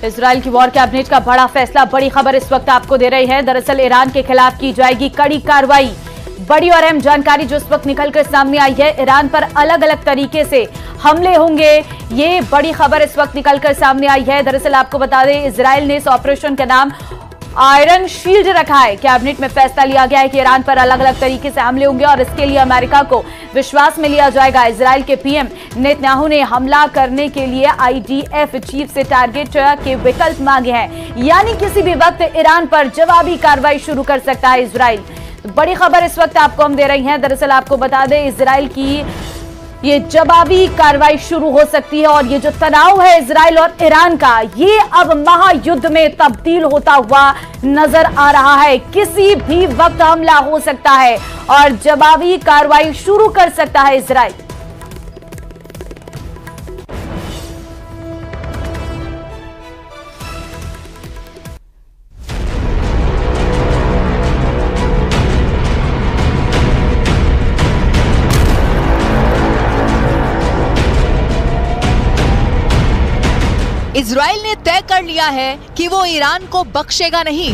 Israel की war cabinet का बड़ा फैसला, बड़ी खबर इस वक्त आपको दे रही है। दरअसल ईरान के खिलाफ की जाएगी कड़ी कार्रवाई। बड़ी और अहम जानकारी जो इस वक्त निकलकर सामने आई है, ईरान पर अलग अलग तरीके से हमले होंगे, ये बड़ी खबर इस वक्त निकलकर सामने आई है। दरअसल आपको बता दें, इजराइल ने इस ऑपरेशन का नाम आयरन शील्ड रखा है। कैबिनेट में फैसला लिया गया है कि ईरान पर अलग अलग तरीके से हमले होंगे और इसके लिए अमेरिका को विश्वास में लिया जाएगा। इजराइल के पीएम नेतन्याहू ने हमला करने के लिए आईडीएफ चीफ से टारगेट के विकल्प मांगे हैं, यानी किसी भी वक्त ईरान पर जवाबी कार्रवाई शुरू कर सकता है इजराइल। बड़ी खबर इस वक्त आपको हम दे रही हैं। दरअसल आपको बता दें, इजराइल की ये जवाबी कार्रवाई शुरू हो सकती है और ये जो तनाव है इजराइल और ईरान का, ये अब महायुद्ध में तब्दील होता हुआ नजर आ रहा है। किसी भी वक्त हमला हो सकता है और जवाबी कार्रवाई शुरू कर सकता है इजराइल। इजराइल ने तय कर लिया है कि वो ईरान को बख्शेगा नहीं।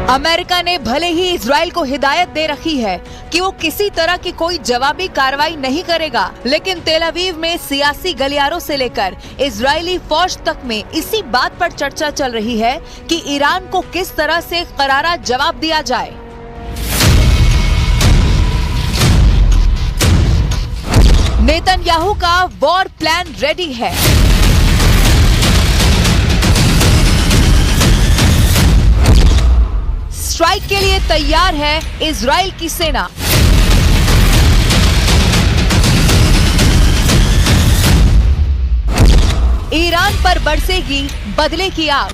अमेरिका ने भले ही इजराइल को हिदायत दे रखी है कि वो किसी तरह की कोई जवाबी कार्रवाई नहीं करेगा, लेकिन तेल अवीव में सियासी गलियारों से लेकर इजरायली फौज तक में इसी बात पर चर्चा चल रही है कि ईरान को किस तरह से करारा जवाब दिया जाए। नेतन्याहू का वॉर प्लान रेडी है। स्ट्राइक के लिए तैयार है इजराइल की सेना। ईरान पर बरसेगी बदले की आग।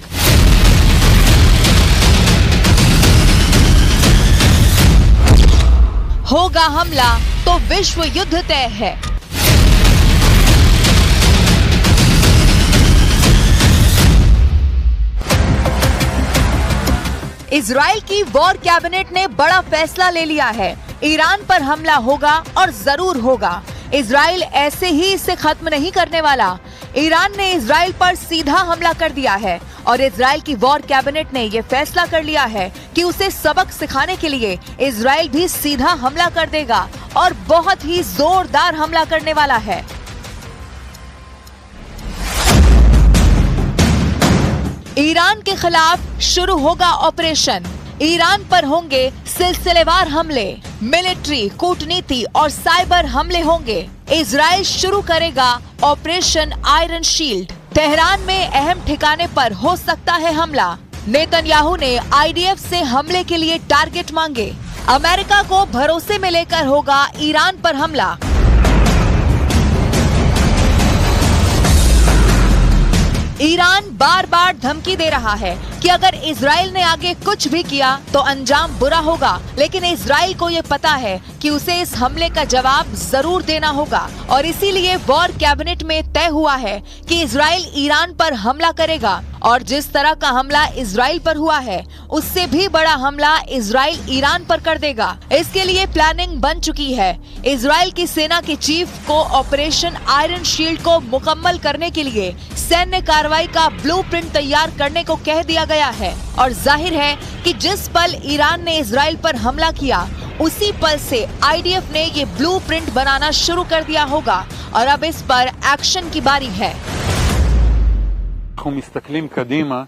होगा हमला तो विश्व युद्ध तय है। इजराइल की वॉर कैबिनेट ने बड़ा फैसला ले लिया है। ईरान पर हमला होगा और जरूर होगा। इजराइल ऐसे ही इसे खत्म नहीं करने वाला। ईरान ने इजराइल पर सीधा हमला कर दिया है और इजराइल की वॉर कैबिनेट ने यह फैसला कर लिया है कि उसे सबक सिखाने के लिए इजराइल भी सीधा हमला कर देगा और बहुत ही जोरदार हमला करने वाला है। ईरान के खिलाफ शुरू होगा ऑपरेशन। ईरान पर होंगे सिलसिलेवार हमले, मिलिट्री, कूटनीति और साइबर हमले होंगे। इजराइल शुरू करेगा ऑपरेशन आयरन शील्ड। तेहरान में अहम ठिकाने पर हो सकता है हमला। नेतन्याहू ने आईडीएफ से हमले के लिए टारगेट मांगे। अमेरिका को भरोसे में लेकर होगा ईरान पर हमला। ईरान बार बार धमकी दे रहा है कि अगर इजराइल ने आगे कुछ भी किया तो अंजाम बुरा होगा, लेकिन इजराइल को ये पता है कि उसे इस हमले का जवाब जरूर देना होगा और इसीलिए वॉर कैबिनेट में तय हुआ है कि इजराइल ईरान पर हमला करेगा और जिस तरह का हमला इजराइल पर हुआ है उससे भी बड़ा हमला इजराइल ईरान पर कर देगा। इसके लिए प्लानिंग बन चुकी है। इजराइल की सेना के चीफ को ऑपरेशन आयरन शील्ड को मुकम्मल करने के लिए सैन्य कार्रवाई का ब्लूप्रिंट तैयार करने को कह दिया गया है और जाहिर है कि जिस पल ईरान ने इजराइल पर हमला किया उसी पल से आईडीएफ ने ये ब्लूप्रिंट बनाना शुरू कर दिया होगा और अब इस पर एक्शन की बारी है। אנחנו מסתכלים קדימה,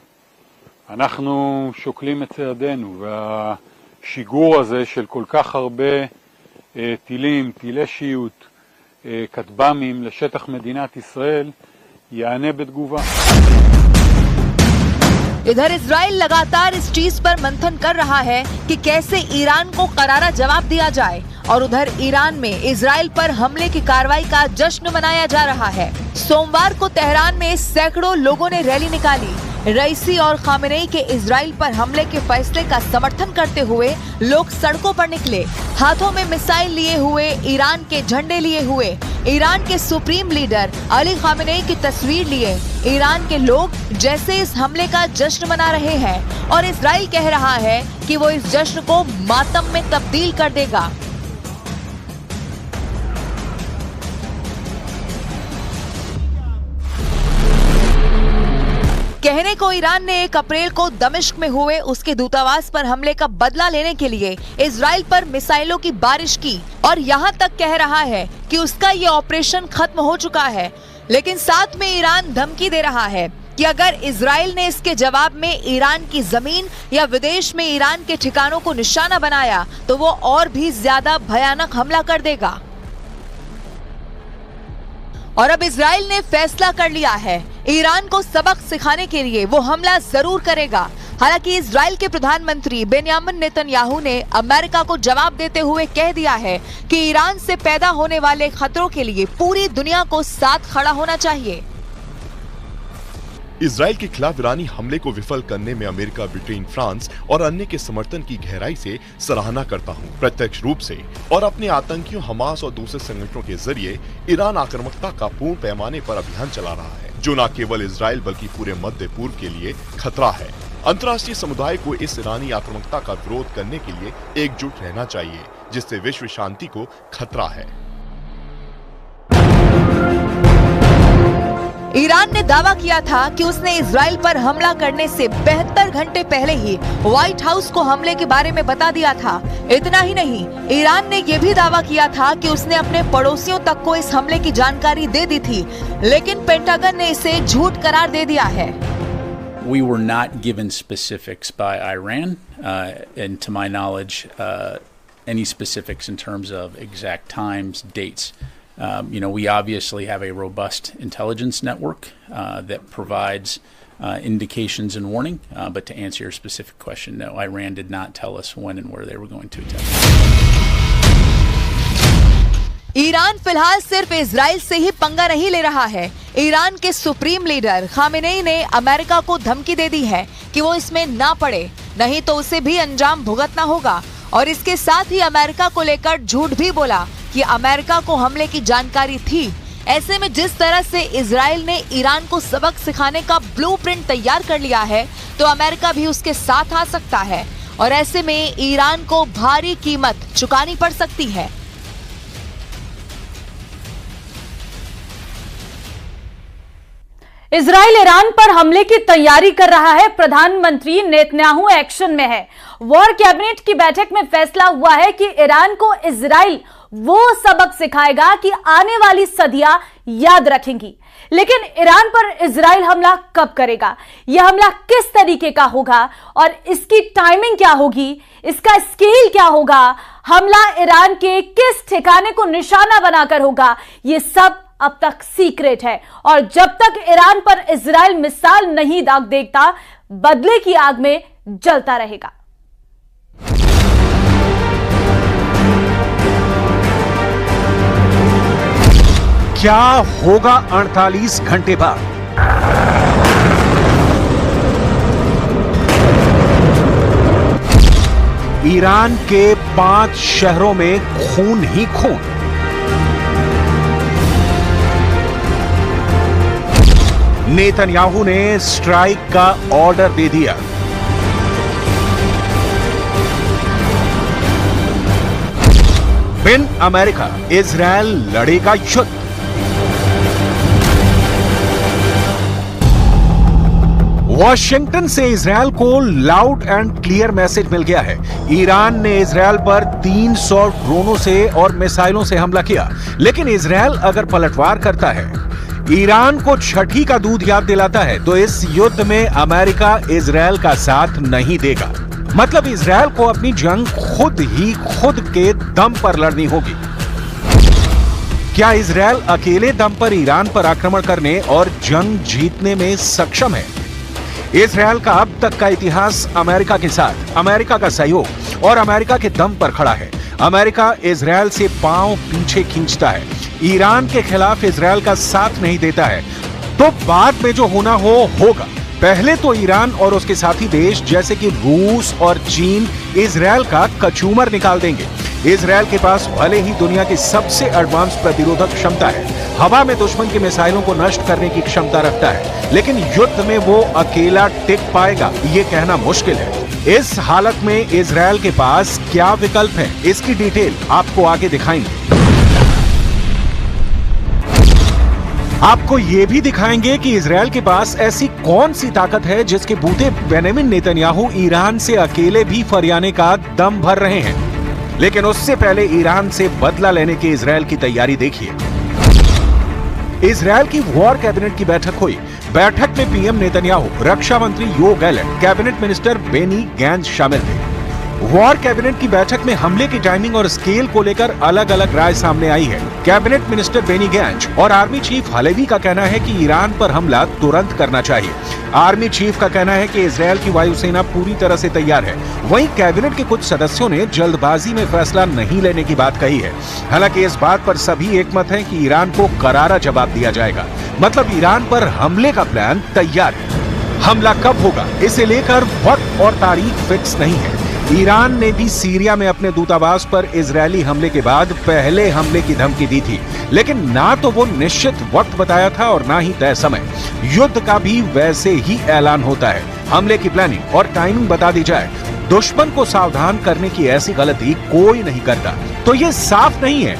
אנחנו שוקלים את צעדינו, והשיגור הזה של כל כך הרבה טילים, טילי שיוט, כטב"מים לשטח מדינת ישראל, יענה בתגובה। इधर इजराइल लगातार इस चीज पर मंथन कर रहा है कि कैसे ईरान को करारा जवाब दिया जाए और उधर ईरान में इजराइल पर हमले की कार्रवाई का जश्न मनाया जा रहा है। सोमवार को तेहरान में सैकड़ों लोगों ने रैली निकाली। रईसी और खामेनेई के इजराइल पर हमले के फैसले का समर्थन करते हुए लोग सड़कों पर निकले। हाथों में मिसाइल लिए हुए, ईरान के झंडे लिए हुए, ईरान के सुप्रीम लीडर अली खामेनेई की तस्वीर लिए ईरान के लोग जैसे इस हमले का जश्न मना रहे हैं और इजराइल कह रहा है कि वो इस जश्न को मातम में तब्दील कर देगा। कहने को ईरान ने 1 अप्रैल को दमिश्क में हुए उसके दूतावास पर हमले का बदला लेने के लिए इजराइल पर मिसाइलों की बारिश की और यहाँ तक कह रहा है कि उसका ये ऑपरेशन खत्म हो चुका है। लेकिन साथ में ईरान धमकी दे रहा है कि अगर इजराइल ने इसके जवाब में ईरान की जमीन या विदेश में ईरान के ठिकानों को निशाना बनाया तो वो और भी ज्यादा भयानक हमला कर देगा। और अब इजराइल ने फैसला कर लिया है, ईरान को सबक सिखाने के लिए वो हमला जरूर करेगा। हालांकि इजराइल के प्रधानमंत्री बेन्यामिन नेतन्याहू ने अमेरिका को जवाब देते हुए कह दिया है कि ईरान से पैदा होने वाले खतरों के लिए पूरी दुनिया को साथ खड़ा होना चाहिए। इजराइल के खिलाफ ईरानी हमले को विफल करने में अमेरिका, ब्रिटेन, फ्रांस और अन्य के समर्थन की गहराई से सराहना करता हूं। प्रत्यक्ष रूप से और अपने आतंकियों हमास और दूसरे संगठनों के जरिए ईरान आक्रामकता का पूर्ण पैमाने पर अभियान चला रहा है, जो न केवल इजराइल बल्कि पूरे मध्य पूर्व के लिए खतरा है। अंतर्राष्ट्रीय समुदाय को इस ईरानी आक्रामकता का विरोध करने के लिए एकजुट रहना चाहिए, जिससे विश्व शांति को खतरा है। ईरान ने दावा किया था कि उसने इजराइल पर हमला करने से 72 घंटे पहले ही व्हाइट हाउस को हमले के बारे में बता दिया था। इतना ही नहीं, ईरान ने यह भी दावा किया था कि उसने अपने पड़ोसियों तक को इस हमले की जानकारी दे दी थी, लेकिन पेंटागन ने इसे झूठ करार दे दिया है। We were not given specifics by Iran, and to my knowledge, any specifics in terms of exact times, dates. We obviously have a robust intelligence network that provides indications and warning, but to answer your specific question, no, Iran did not tell us when and where they were going to attack. Iran फिलहाल सिर्फ Israel से ही पंगा नहीं ले रहा है। Iran के supreme leader Khamenei ने अमेरिका को धमकी दे दी है कि वो इसमें ना पड़े, नहीं तो उसे भी अंजाम भुगतना होगा। और इसके साथ ही अमेरिका को लेकर झूठ भी बोला कि अमेरिका को हमले की जानकारी थी। ऐसे में जिस तरह से इजराइल ने ईरान को सबक सिखाने का ब्लूप्रिंट तैयार कर लिया है, तो अमेरिका भी उसके साथ आ सकता है और ऐसे में ईरान को भारी कीमत चुकानी पड़ सकती है। इजराइल ईरान पर हमले की तैयारी कर रहा है। प्रधानमंत्री नेतन्याहू एक्शन में है। वॉर कैबिनेट की बैठक में फैसला हुआ है कि ईरान को इजराइल वो सबक सिखाएगा कि आने वाली सदियां याद रखेंगी। लेकिन ईरान पर इजराइल हमला कब करेगा, यह हमला किस तरीके का होगा और इसकी टाइमिंग क्या होगी, इसका स्केल क्या होगा, हमला ईरान के किस ठिकाने को निशाना बनाकर होगा, यह सब अब तक सीक्रेट है। और जब तक ईरान पर इजराइल मिसाइल नहीं दाग देखता, बदले की आग में जलता रहेगा। क्या होगा 48 घंटे बाद? ईरान के 5 शहरों में खून ही खून। नेतन्याहू ने स्ट्राइक का ऑर्डर दे दिया। बिन अमेरिका इजराइल लड़ेगा युद्ध। वॉशिंगटन से इजराइल को लाउड एंड क्लियर मैसेज मिल गया है। ईरान ने इजराइल पर 300 ड्रोनों से और मिसाइलों से हमला किया, लेकिन इजराइल अगर पलटवार करता है, ईरान को छठी का दूध याद दिलाता है, तो इस युद्ध में अमेरिका इजराइल का साथ नहीं देगा। मतलब इजराइल को अपनी जंग खुद के दम पर लड़नी होगी। क्या इजराइल अकेले दम पर ईरान पर आक्रमण करने और जंग जीतने में सक्षम है? इजराइल का अब तक का इतिहास अमेरिका के साथ, अमेरिका का सहयोग और अमेरिका के दम पर खड़ा है। अमेरिका इजराइल से पांव पीछे खींचता है, ईरान के खिलाफ इजराइल का साथ नहीं देता है, तो बाद में जो होना हो होगा। पहले तो ईरान और उसके साथी देश जैसे कि रूस और चीन इजराइल का कचूमर निकाल देंगे। इजराइल के पास भले ही दुनिया की सबसे एडवांस प्रतिरोधक क्षमता है, हवा में दुश्मन की मिसाइलों को नष्ट करने की क्षमता रखता है, लेकिन युद्ध में वो अकेला टिक पाएगा ये कहना मुश्किल है। इस हालत में इजराइल के पास क्या विकल्प है, इसकी डिटेल आपको आगे दिखाएंगे। आपको ये भी दिखाएंगे कि इजराइल के पास ऐसी कौन सी ताकत है जिसके बूते बेंजामिन नेतन्याहू ईरान से अकेले भी फरियाने का दम भर रहे हैं। लेकिन उससे पहले ईरान से बदला लेने की इजराइल की तैयारी देखिए। इजराइल की वॉर कैबिनेट की बैठक हुई। बैठक में पीएम नेतन्याहू, रक्षा मंत्री Yoav Gallant, cabinet minister Benny Gantz शामिल थे। वॉर कैबिनेट की बैठक में हमले की टाइमिंग और स्केल को लेकर अलग अलग राय सामने आई है। कैबिनेट मिनिस्टर बेनी गैंज और आर्मी चीफ हलेवी का कहना है कि ईरान पर हमला तुरंत करना चाहिए। आर्मी चीफ का कहना है कि इजराइल की वायुसेना पूरी तरह से तैयार है। वहीं कैबिनेट के कुछ सदस्यों ने जल्दबाजी में फैसला नहीं लेने की बात कही है। हालांकि इस बात पर सभी एकमत हैं कि ईरान को करारा जवाब दिया जाएगा। मतलब ईरान पर हमले का प्लान तैयार है। हमला कब होगा, इसे लेकर वक्त और तारीख फिक्स नहीं है। ईरान ने भी सीरिया में अपने दूतावास पर इजरायली हमले के बाद पहले हमले की धमकी दी थी, लेकिन ना तो वो निश्चित वक्त बताया था और ना ही तय समय। युद्ध का भी वैसे ही ऐलान होता है। हमले की प्लानिंग और टाइमिंग बता दी जाए, दुश्मन को सावधान करने की ऐसी गलती कोई नहीं करता। तो ये साफ नहीं है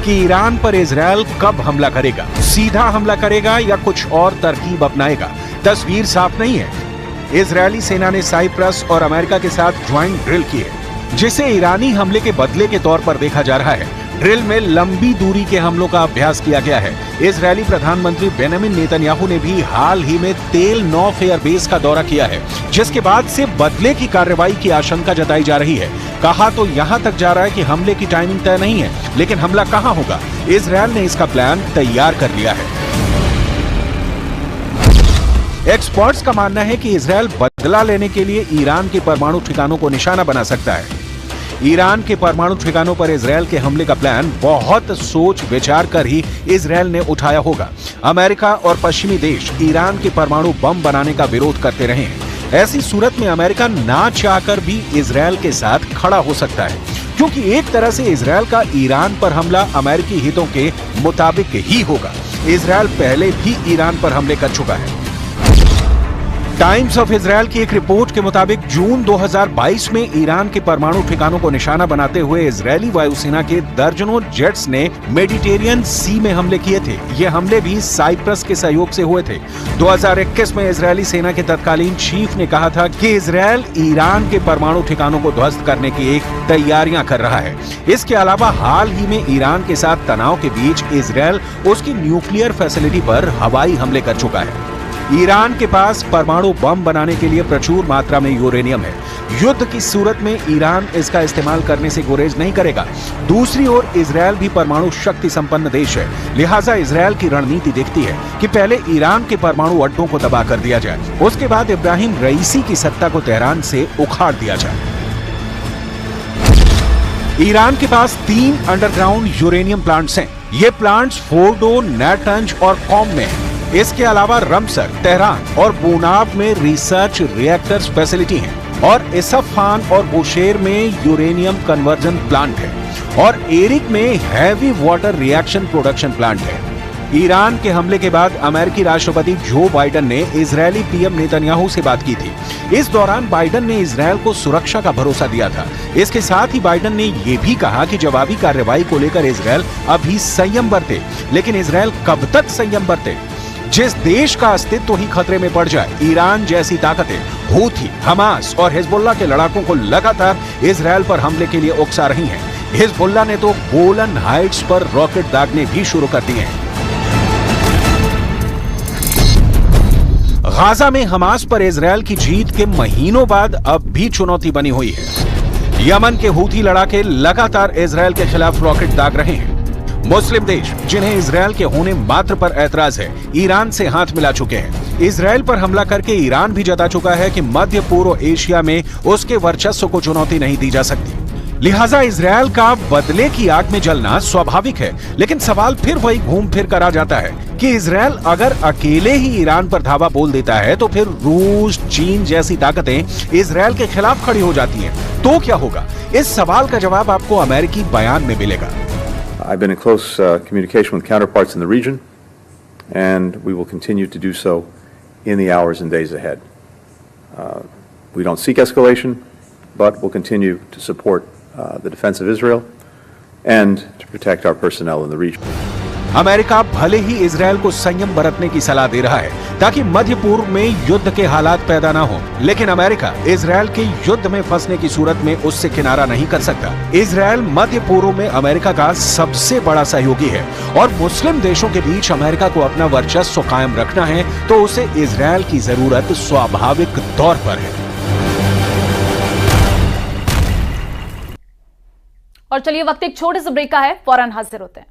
कि ईरान पर इजराइल कब हमला करेगा, सीधा हमला करेगा या कुछ और तरकीब अपनाएगा। तस्वीर साफ नहीं है। इजरायली सेना ने साइप्रस और अमेरिका के साथ ज्वाइंट ड्रिल की है, जिसे ईरानी हमले के बदले के तौर पर देखा जा रहा है। ड्रिल में लंबी दूरी के हमलों का अभ्यास किया गया है। इजरायली प्रधानमंत्री बेंजामिन नेतन्याहू ने भी हाल ही में तेल नौफ एयरबेस का दौरा किया है, जिसके बाद से बदले की कार्रवाई की आशंका जताई जा रही है। कहा तो यहां तक जा रहा है कि हमले की टाइमिंग तय नहीं है, लेकिन हमला कहां होगा, इजरायल ने इसका प्लान तैयार कर लिया है। एक्सपर्ट्स का मानना है कि इजरायल बदला लेने के लिए ईरान के परमाणु ठिकानों को निशाना बना सकता है। ईरान के परमाणु ठिकानों पर इजरायल के हमले का प्लान बहुत सोच विचार कर ही इजरायल ने उठाया होगा। अमेरिका और पश्चिमी देश ईरान के परमाणु बम बनाने का विरोध करते रहे हैं। ऐसी सूरत में अमेरिका ना चाहकर भी इजरायल के साथ खड़ा हो सकता है, क्योंकि एक तरह से इजरायल का ईरान पर हमला अमेरिकी हितों के मुताबिक ही होगा। इजरायल पहले भी ईरान पर हमले कर चुका है। टाइम्स ऑफ इजरायल की एक रिपोर्ट के मुताबिक जून 2022 में ईरान के परमाणु ठिकानों को निशाना बनाते हुए इजरायली वायुसेना के दर्जनों जेट्स ने मेडिटेरियन सी में हमले किए थे। ये हमले भी साइप्रस के सहयोग से हुए थे। 2021 में इजरायली सेना के तत्कालीन चीफ ने कहा था कि इजरायल ईरान के परमाणु ठिकानों को ध्वस्त करने की एक तैयारियां कर रहा है। इसके अलावा हाल ही में ईरान के साथ तनाव के बीच इजरायल उसकी न्यूक्लियर फैसिलिटी पर हवाई हमले कर चुका है। ईरान के पास परमाणु बम बनाने के लिए प्रचुर मात्रा में यूरेनियम है। युद्ध की सूरत में ईरान इसका इस्तेमाल करने से गुरेज नहीं करेगा। दूसरी ओर इजरायल भी परमाणु शक्ति संपन्न देश है, लिहाजा इजरायल की रणनीति देखती है कि पहले ईरान के परमाणु अड्डों को तबाह कर दिया जाए, उसके बाद इब्राहिम रईसी की सत्ता को तेहरान से उखाड़ दिया जाए। ईरान के पास 3 अंडरग्राउंड यूरेनियम प्लांट्स हैं। ये प्लांट्स फोर्डो, नाटंज और कॉम में हैं। इसके अलावा रमसर, तेहरान और बुनाब में रिसर्च रिएक्टर्स फैसिलिटी हैं और इसफहान और बुशेर में यूरेनियम कन्वर्जन प्लांट है और एरिक में heavy water reaction production plant है। ईरान के हमले के बाद अमेरिकी राष्ट्रपति जो बाइडेन ने इजरायली पीएम नेतन्याहू से बात की थी। इस दौरान बाइडेन ने इजरायल को सुरक्षा का भरोसा दिया था। इसके साथ ही बाइडेन ने यह भी कहा कि जवाबी कार्रवाई को लेकर इजरायल अभी संयम बरते। लेकिन इजरायल कब तक संयम बरते? जिस देश का अस्तित्व ही खतरे में पड़ जाए, ईरान जैसी ताकतें हूथी, हमास और हिजबुल्लाह के लड़ाकों को लगातार इजरायल पर हमले के लिए उकसा रही हैं। हिजबुल्लाह ने तो गोलन हाइट्स पर रॉकेट दागने भी शुरू कर दिए हैं। गाजा में हमास पर इजरायल की जीत के महीनों बाद अब भी चुनौती बनी हुई है। यमन के हूथी लड़ाके लगातार इजरायल के खिलाफ रॉकेट दाग रहे हैं। मुस्लिम देश जिन्हें इजरायल के होने मात्र पर ऐतराज है, ईरान से हाथ मिला चुके हैं। इजरायल पर हमला करके ईरान भी जता चुका है कि मध्य पूर्व एशिया में उसके वर्चस्व को चुनौती नहीं दी जा सकती। लिहाजा इजरायल का बदले की आग में जलना स्वाभाविक है। लेकिन सवाल फिर वही घूम फिर कर आ जाता है कि इजरायल अगर अकेले ही ईरान पर धावा बोल देता है तो फिर रूस, चीन जैसी ताकतें इजरायल के खिलाफ खड़ी हो जाती हैं, तो क्या होगा? इस सवाल का जवाब आपको अमेरिकी बयान में मिलेगा। I've been in close communication with counterparts in the region, and we will continue to do so in the hours and days ahead. We don't seek escalation, but we'll continue to support the defense of Israel and to protect our personnel in the region. America भले ही Israel को संयम बरतने की सलाह दे रहा है ताकि मध्य पूर्व में युद्ध के हालात पैदा ना हो, लेकिन अमेरिका इजरायल के युद्ध में फंसने की सूरत में उससे किनारा नहीं कर सकता। इजरायल मध्य पूर्व में अमेरिका का सबसे बड़ा सहयोगी है और मुस्लिम देशों के बीच अमेरिका को अपना वर्चस्व कायम रखना है तो उसे इजरायल की जरूरत स्वाभाविक तौर पर है। और चलिए वक्त एक छोटे से ब्रेक का है, फौरन हाजिर होते हैं।